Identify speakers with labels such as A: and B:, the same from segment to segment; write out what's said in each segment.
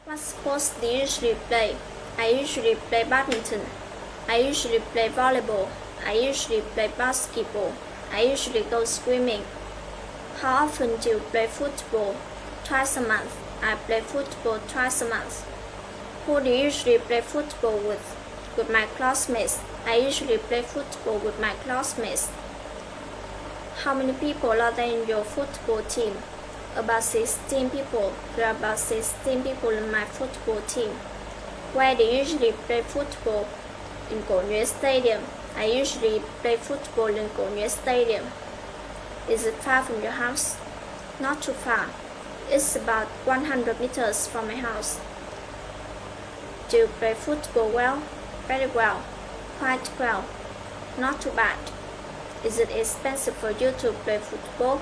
A: What sports do you usually play? I usually play badminton. I usually play volleyball. I usually play basketball. I usually go swimming. How often do you play football? Twice a month. I play football twice a month. Who do you usually play football with? With my classmates. I usually play football with my classmates. How many people are there in your football team? About 16 people. There are about 16 people in my football team. Where do you usually play football? In Gonyue Stadium. I usually play football in Gonyue Stadium. Is it far from your house? Not too far. It's about 100 meters from my house. Do you play football well? Very well. Quite well. Not too bad. Is it expensive for you to play football?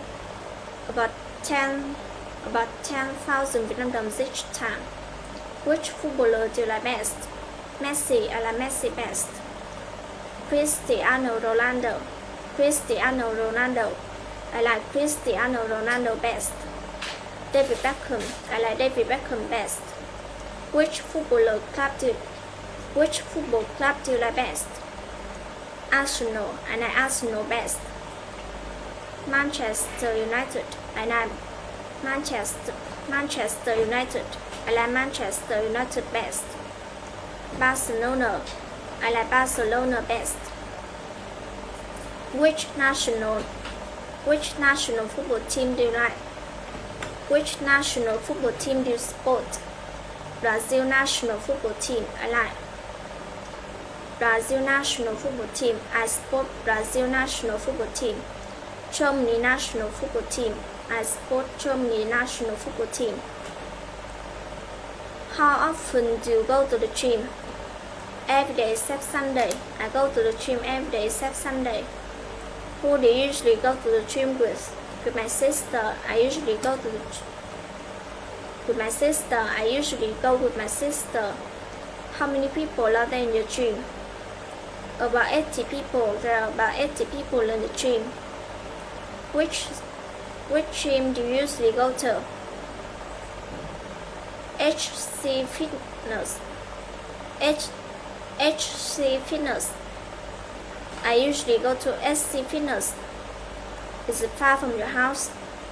A: About 10,000 Vietnam dollars each time. Which footballer do you like best? Messi. I like Messi best. Cristiano Ronaldo. Cristiano Ronaldo. I like Cristiano Ronaldo best. David Beckham. I like David Beckham best. Which football club do you like best? Arsenal. I like Arsenal best. Manchester United. I like Manchester United. I like Manchester United best. Barcelona. I like Barcelona best. Which national football team do you like? Which national football team do you support? Brazil national football team. I like Brazil national football team. I support Brazil national football team. Germany national football team. I support Germany national football team. How often do you go to the gym? Every day except Sunday. I go to the gym every day except Sunday. Who do you usually go to the gym with? With my sister. I usually go with my sister. How many people are there in your gym? About 80 people. There are about 80 people in the gym. Which gym do you usually go to? HC Fitness. HC Fitness. I usually go to SC Fitness. Is it far from your house?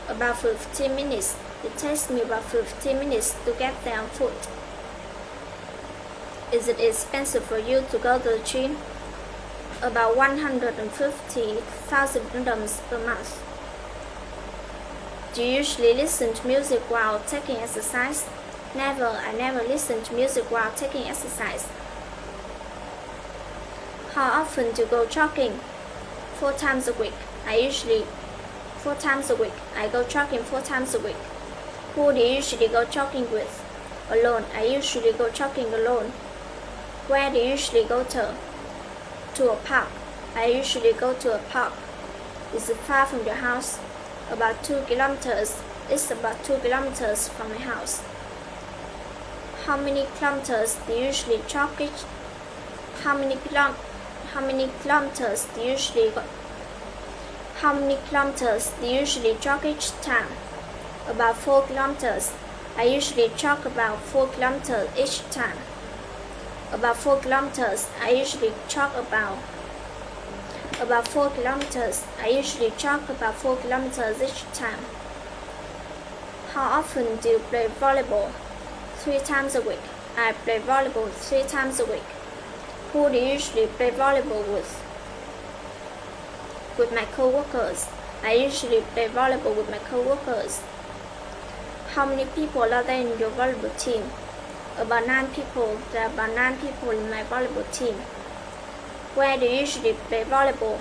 A: About 15 minutes. It takes me about 15 minutes to get there on foot. Is it expensive for you to go to the gym? About 150,000 dollars per month. Do you usually listen to music while taking exercise? Never. I never listen to music while taking exercise. How often do you go jogging? 4 times a week. I go jogging 4 times a week. Who do you usually go jogging with? Alone. I usually go jogging alone. Where do you usually go to? To a park. I usually go to a park. Is it far from your house? About 2 kilometers. It's about 2 kilometers from my house. How many kilometers do you usually jog each? How many kilometers do you usually jog each time? About 4 kilometers. I usually jog about 4 kilometers each time. About 4 kilometers. I usually jog about 4 kilometers. I usually jog about 4 kilometers each time. How often do you play volleyball? 3 times a week. I play volleyball 3 times a week. Who do you usually play volleyball with? With my co-workers. I usually play volleyball with my co-workers. How many people are there in your volleyball team? About 9 people. There are about 9 people in my volleyball team. Where do you usually play volleyball?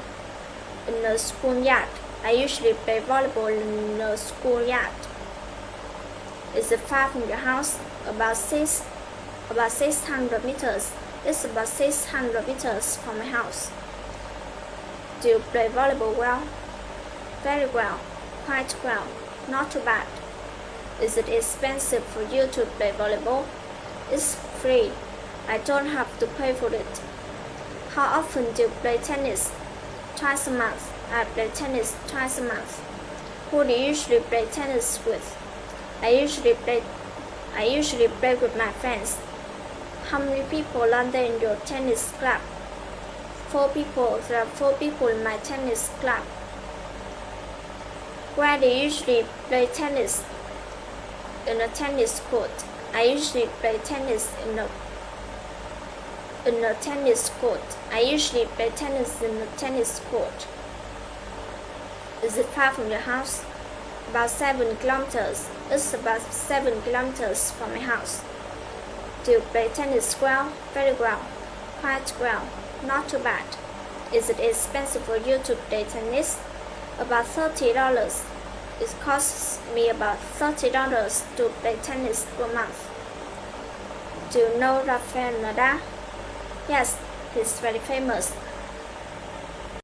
A: In the schoolyard. I usually play volleyball in the schoolyard. Is it far from your house? About 600 meters. It's about 600 meters from my house. Do you play volleyball well? Very well. Quite well. Not too bad. Is it expensive for you to play volleyball? It's free. I don't have to pay for it. How often do you play tennis? Twice a month. I play tennis twice a month. Who do you usually play tennis with? I usually play I usually play with my friends. How many people are there in your tennis club? 4 people. There are 4 people in my tennis club. Where do you usually play tennis? In a tennis court. I usually play tennis in a tennis court. I usually play tennis in a tennis court. Is it far from your house? About 7 kilometers. It's about 7 kilometers from my house. Do you play tennis well? Very well. Quite well. Not too bad. Is it expensive for you to play tennis? About $30. It costs me about $30 to play tennis per month. Do you know Rafael Nadal? Yes, he's very famous.